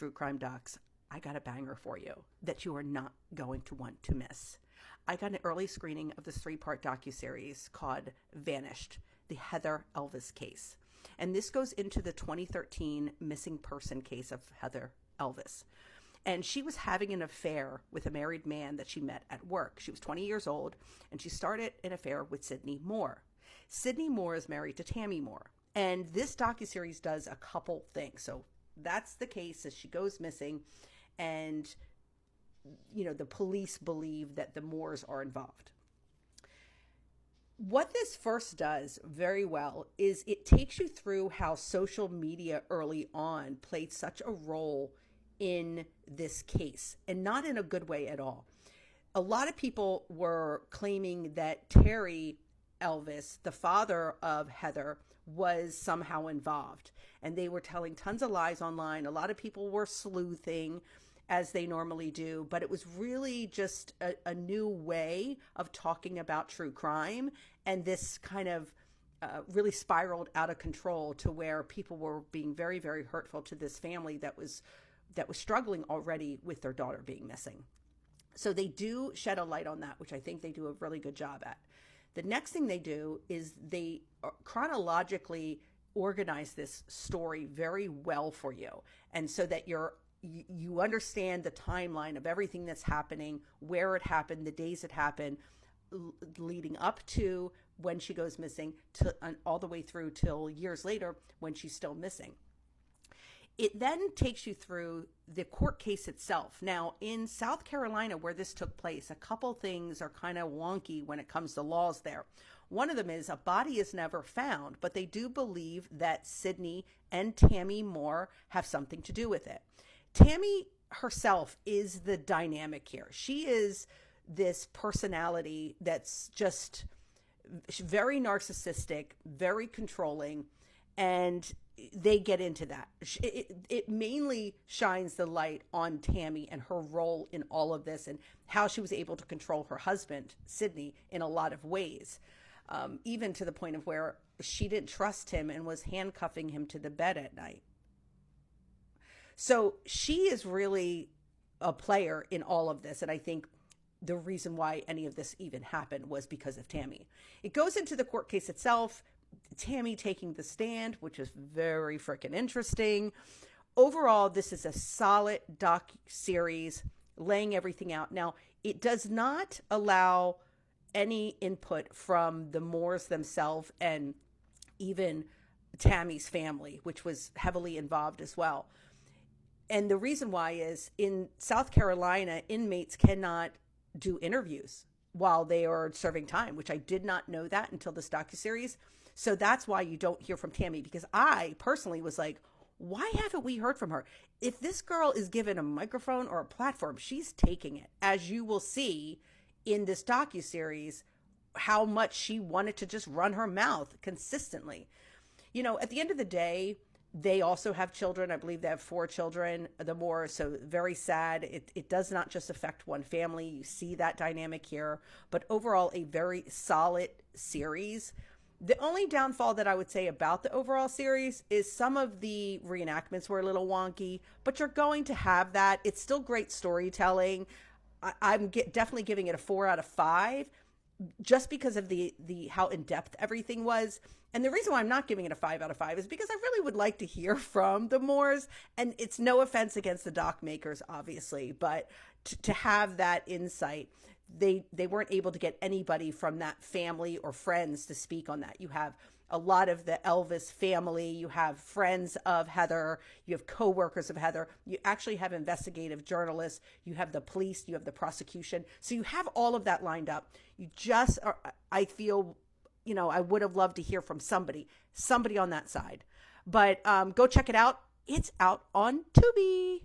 true crime docs, I got a banger for you that you are not going to want to miss. I got an early screening of this 3-part docuseries called Vanished, the Heather Elvis Case. And this goes into the 2013 missing person case of Heather Elvis. And she was having an affair with a married man that she met at work. She was 20 years old, and she started an affair with Sidney Moore. Sidney Moore is married to Tammy Moore. And this docuseries does a couple things. So that's the case as she goes missing. And, you know, the police believe that the Moores are involved. What this first does very well is it takes you through how social media early on played such a role in this case, and not in a good way at all. A lot of people were claiming that Terry Elvis, the father of Heather, was somehow involved, and they were telling tons of lies online. A lot of people were sleuthing, as they normally do, but it was really just a new way of talking about true crime, and this kind of really spiraled out of control to where people were being very, very hurtful to this family that was struggling already with their daughter being missing. So they do shed a light on that, which I think they do a really good job at. The next thing they do is they chronologically organize this story very well for you, and so that you understand the timeline of everything that's happening, where it happened, the days it happened, leading up to when she goes missing, all the way through till years later when she's still missing. It then takes you through the court case itself. Now, in South Carolina, where this took place, a couple things are kind of wonky when it comes to laws there. One of them is a body is never found, but they do believe that Sidney and Tammy Moore have something to do with it. Tammy herself is the dynamic here. She is this personality that's just very narcissistic, very controlling, and they get into that. It mainly shines the light on Tammy and her role in all of this and how she was able to control her husband, Sidney, in a lot of ways, even to the point of where she didn't trust him and was handcuffing him to the bed at night. So she is really a player in all of this. And I think the reason why any of this even happened was because of Tammy. It goes into the court case itself, Tammy taking the stand, which is very freaking interesting. Overall, this is a solid doc series laying everything out. Now, it does not allow any input from the Moores themselves and even Tammy's family, which was heavily involved as well. And the reason why is in South Carolina, inmates cannot do interviews while they are serving time, which I did not know that until this docuseries. So that's why you don't hear from Tammy, because I personally was like, why haven't we heard from her? If this girl is given a microphone or a platform, she's taking it, as you will see in this docuseries, how much she wanted to just run her mouth consistently. You know, at the end of the day, they also have children. I believe they have 4 children, the Moore. So very sad. It does not just affect one family. You see that dynamic here, but overall a very solid series. The only downfall that I would say about the overall series is some of the reenactments were a little wonky, but you're going to have that. It's still great storytelling. I'm definitely giving it a 4 out of 5 just because of the how in-depth everything was. And the reason why I'm not giving it a 5 out of 5 is because I really would like to hear from the Moores. And it's no offense against the doc makers, obviously, but to have that insight, they weren't able to get anybody from that family or friends to speak on that. You have a lot of the Elvis family, you have friends of Heather, you have co-workers of Heather, you actually have investigative journalists, you have the police, you have the prosecution. So you have all of that lined up. You just are, I feel, you know, I would have loved to hear from somebody on that side. But go check it out. It's out on Tubi.